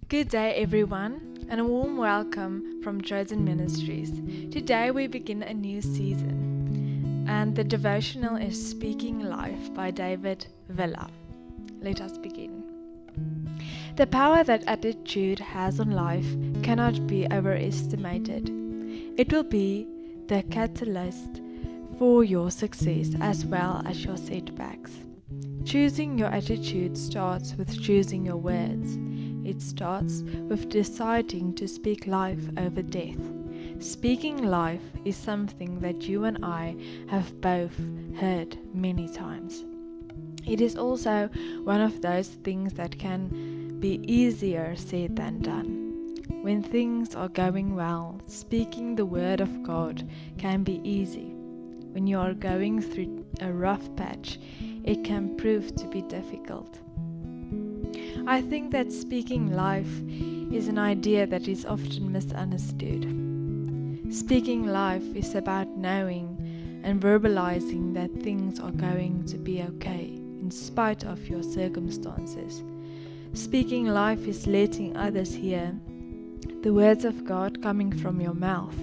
Good day, everyone, and a warm welcome from Chosen Ministries. Today we begin a new season, and the devotional is Speaking Life by David Villa. Let us begin. The power that attitude has on life cannot be overestimated. It will be the catalyst for your success as well as your setbacks. Choosing your attitude starts with choosing your words. It starts with deciding to speak life over death. Speaking life is something that you and I have both heard many times. It is also one of those things that can be easier said than done. When things are going well, speaking the word of God can be easy. When you are going through a rough patch, it can prove to be difficult. I think that speaking life is an idea that is often misunderstood. Speaking life is about knowing and verbalizing that things are going to be okay in spite of your circumstances. Speaking life is letting others hear the words of God coming from your mouth.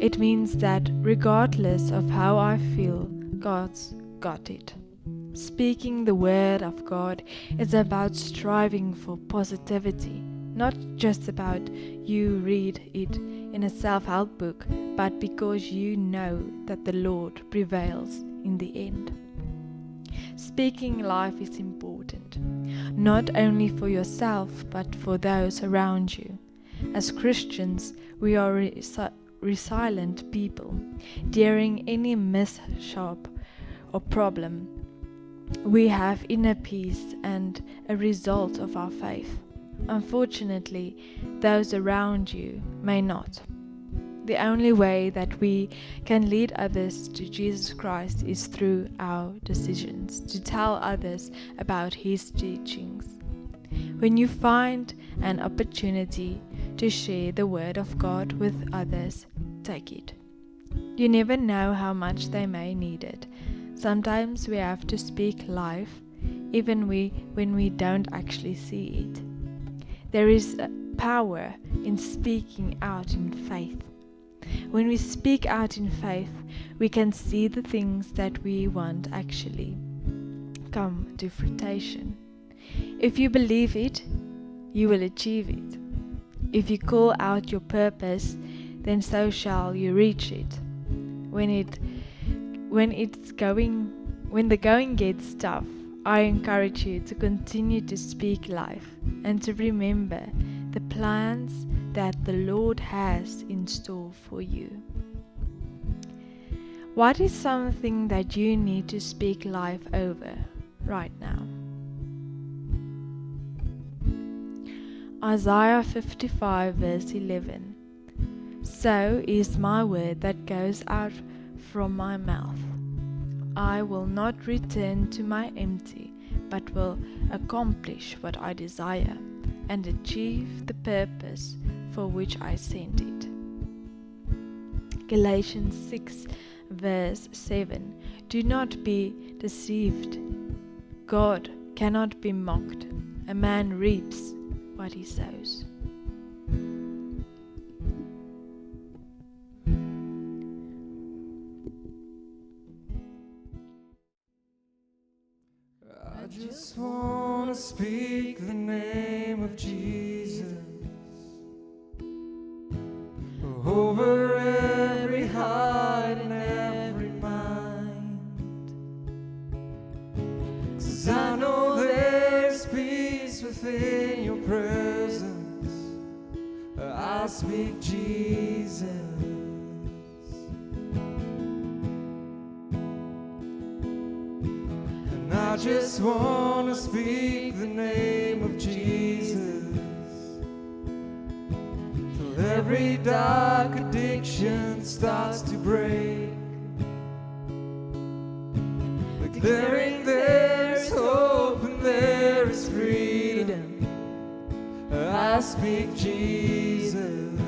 It means that regardless of how I feel, God's got it. Speaking the word of God is about striving for positivity, not just about you read it in a self-help book, but because you know that the Lord prevails in the end. Speaking life is important, not only for yourself, but for those around you. As Christians, we are resilient people. During any mishap or problem, we have inner peace and a result of our faith. Unfortunately, those around you may not. The only way that we can lead others to Jesus Christ is through our decisions to tell others about His teachings. When you find an opportunity to share the Word of God with others, take it. You never know how much they may need it. Sometimes we have to speak life, even when we don't actually see it. There is power in speaking out in faith. When we speak out in faith, we can see the things that we want actually come to fruition. If you believe it, you will achieve it. If you call out your purpose, then so shall you reach it. When the going gets tough, I encourage you to continue to speak life and to remember the plans that the Lord has in store for you. What is something that you need to speak life over right now? Isaiah 55 verse 11. So is my word that goes out from my mouth. I will not return to my empty, but will accomplish what I desire and achieve the purpose for which I sent it. Galatians 6 verse 7. Do not be deceived. God cannot be mocked. A man reaps what he sows. I just want to speak the name of Jesus over every heart and every mind, 'cause I know there's peace within your presence. I speak Jesus. I just want to speak the name of Jesus till every dark addiction starts to break, declaring there is hope and there is freedom. I speak Jesus.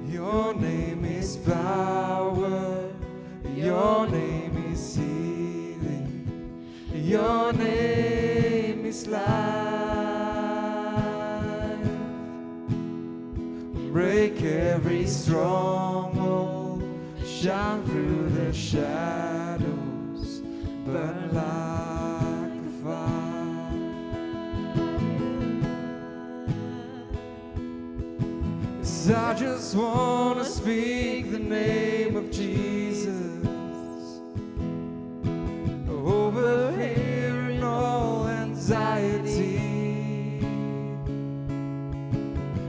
Your name is power. Your name is healing. Your name stronghold, shine through the shadows, burn like a fire. 'Cause I just wanna speak the name of Jesus over fear and all anxiety,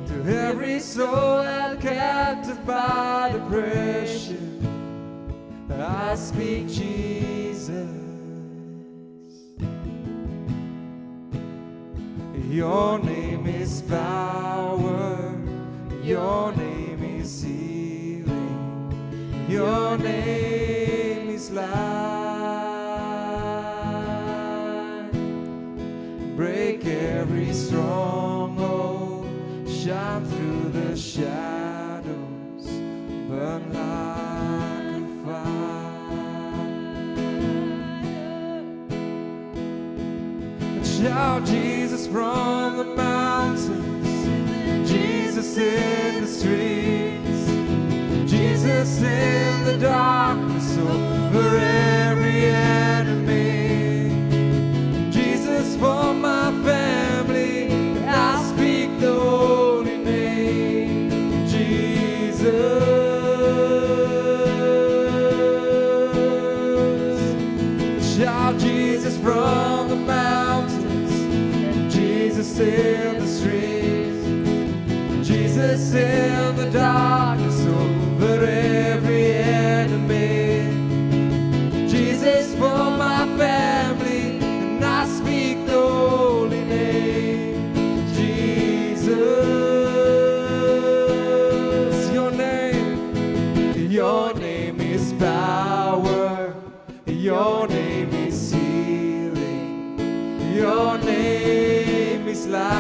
to every soul held captive by depression. I speak Jesus. Your name is power, your name is healing, your name is life. Break every stronghold, shine through the shadows, burn like a fire. Shout Jesus from the mountains, Jesus in the streets, Jesus in the darkness over every enemy, Jesus for my family. I speak the holy name, Jesus. Shout Jesus from the mountains, Jesus in the streets, Jesus in the darkness over every enemy, Jesus for my family, and I speak the holy name, Jesus. Your name is power, your name is healing, your name is life.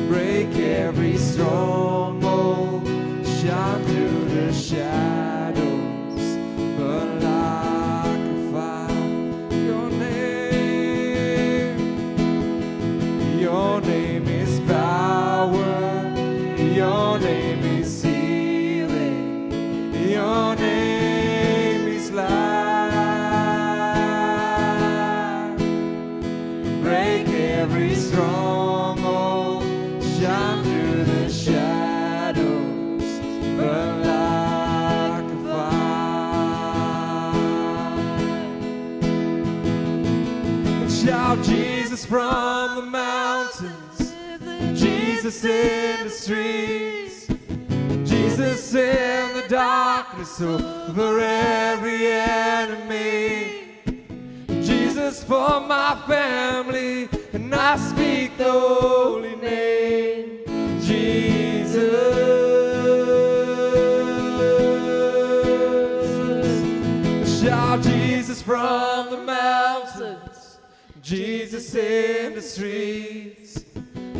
Break every stronghold, shine through the shadows, burn like a fire. Your name is power, your name is healing, your name is life. Break every stronghold, shine through the shadows, burn like a fire. Shout Jesus from the mountains, Jesus in the streets, Jesus in the darkness over every enemy, Jesus for my family, and I speak the holy name, Jesus. Shout Jesus from the mountains, Jesus in the streets,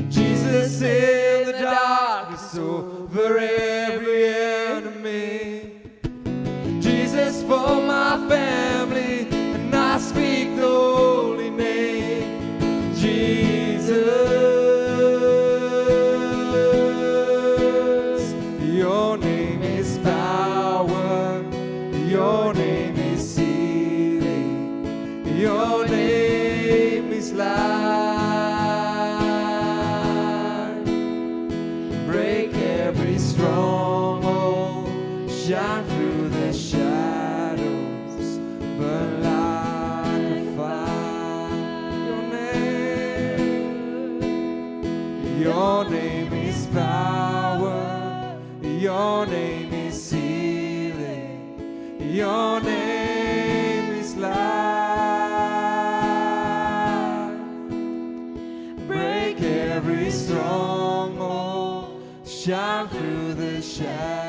Jesus in the darkness over every enemy, Jesus for my family, and I speak the holy name, Jesus. Your name is power, your name is healing, your name is life. Break every stronghold, shine through the shadows, burn like a fire. Your name is power, your name is healing, your name is life. Break every stronghold, shine through the shadows.